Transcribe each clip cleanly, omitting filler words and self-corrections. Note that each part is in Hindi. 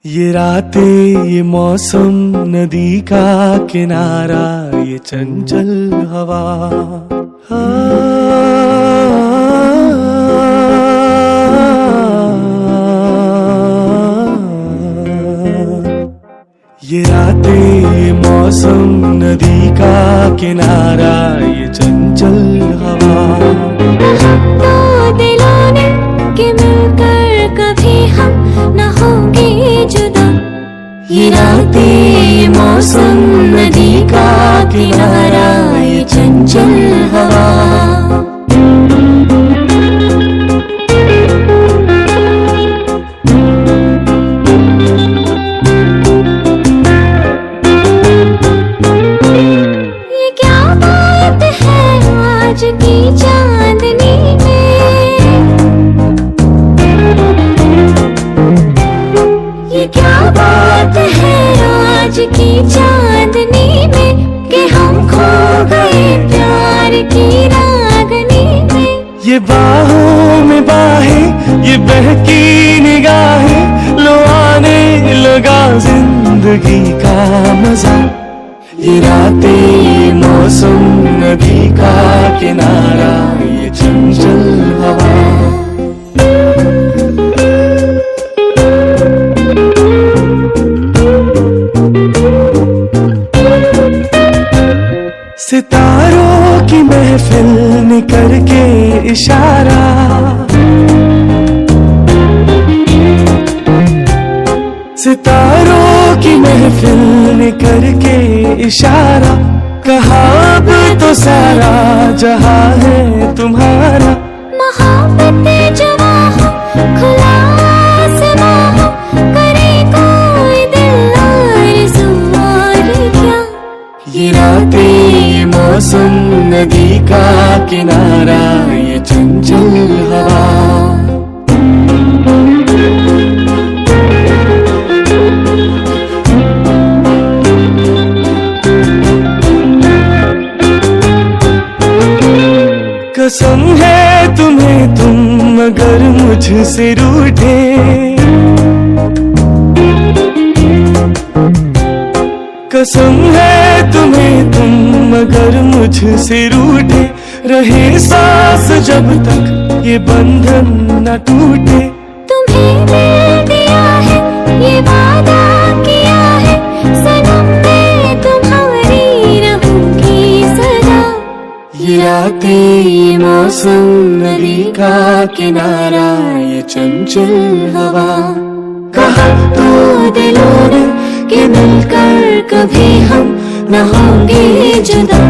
ये रातें, ये मौसम, नदी का किनारा, ये चंचल हवा, ये रातें, ये मौसम, नदी का किनारा, ये चंचल हवा, दो दिलों ने कि मिलकर कभी हम न होंगे जुदा। ये रातें, ये मौसम, नदी का किनारा, ये चंचल हवा। ये क्या बात है आज की चांदनी में, ये क्या बात है आज की चांदनी में कि हम खो गए प्यार की रागनी में। ये बाहों में बाहें, ये बहकी निगाहें, लो आने लगा जिंदगी का मजा। ये रातें, ये मौसम, नदी का किनारा, ये चंचल हवा, सितारों की महफिल ने करके इशारा, सितारों की महफिल ने करके इशारा, कहा अब तो सारा जहां है तुम्हारा। मोहब्बत जवां हो, खुला आसमां हो, करे कोई दिल आरज़ू और क्या। ये रातें, ये मौसम, नदी का किनारा, ये चंचल हवा, कसम है तुम्हें तुम अगर मुझसे रूठे, कसम है तुम्हें तुम अगर मुझसे रूठे, रहे सांस जब तक ये बंधन न टूटे। तुम्हें दिल दिया है, ये वादा किया है, सनम मैं तुम्हारी रहूंगी सदा। ये रातें, ये मौसम, नदी का किनारा, ये चंचल हवा, कहा तो दिलों ने कि मिलकर कभी हम न होंगे जुदा।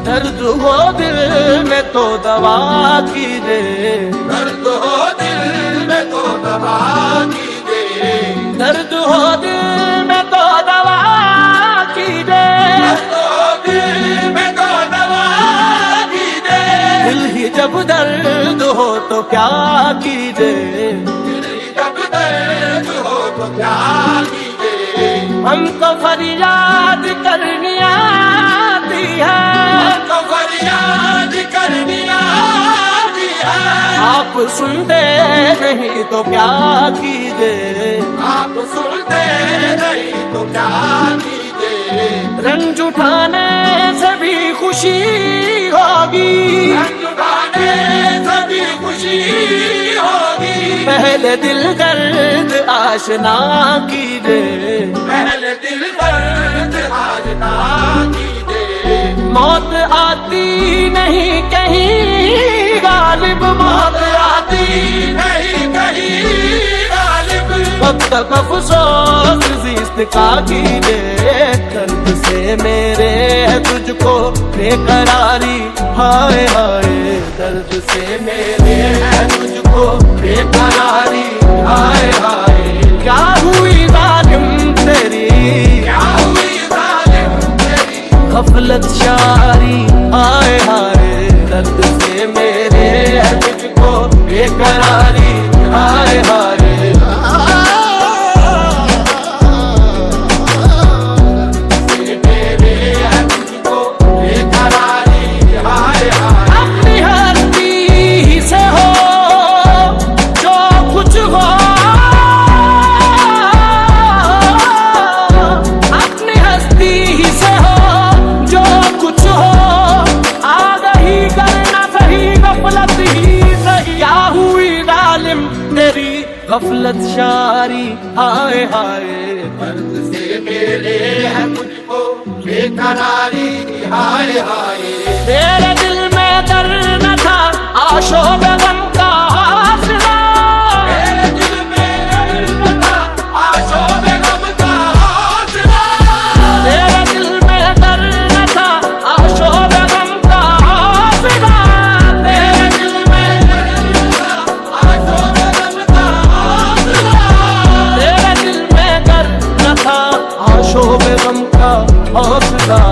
दर्द हो दिल में तो दवा कीजिए, दर्द हो दिल में तो दवा कीजिए, दर्द हो दिल में तो दवा कीजिए, दर्द हो दिल में तो दवा कीजिए। दिल ही जब दर्द हो तो क्या कीजिए, दिल ही जब दर्द हो तो क्या कीजिए। हमको फरियाद करनी आती है, हमको फरियाद करनी आती है। आप सुनते नहीं तो क्या कीजिए, आप सुनते नहीं तो क्या कीजिए। रंज उठाने से भी खुशी होगी, रंज उठाने से भी खुशी होगी। पहले दिल दर्द आशना कीजिए, पहले दिल दर्द आशना कीजिए। मौत आती नहीं कहीं गालिब, मौत आती नहीं कहीं गालिब। अब तक अफसोस जिस्त का कीजिए, दर्द से मेरे तुझको बेकरारी, हाय हाय दर्द से मेरे तुझको बेकरारी, हाय हाय क्या हुई जालिम गफलत शारी हाय हाय दर्द से मेरे है मुझको बेकरारी हाय हाय गफलत शारी हाय हाय दर्द से मेरे है मुझको बेकरारी हाय हाय तेरे दिल में दर्द न था आशो बेगम का हौसला तेरे दिल में दर्द न था आशो बेगम का हौसला तेरे दिल में दर्द न था आशो बेगम का हौसला तेरे दिल में दर्द न था आशो बेगम का तेरे दिल में दर्द न था आशो बेगम का हौसला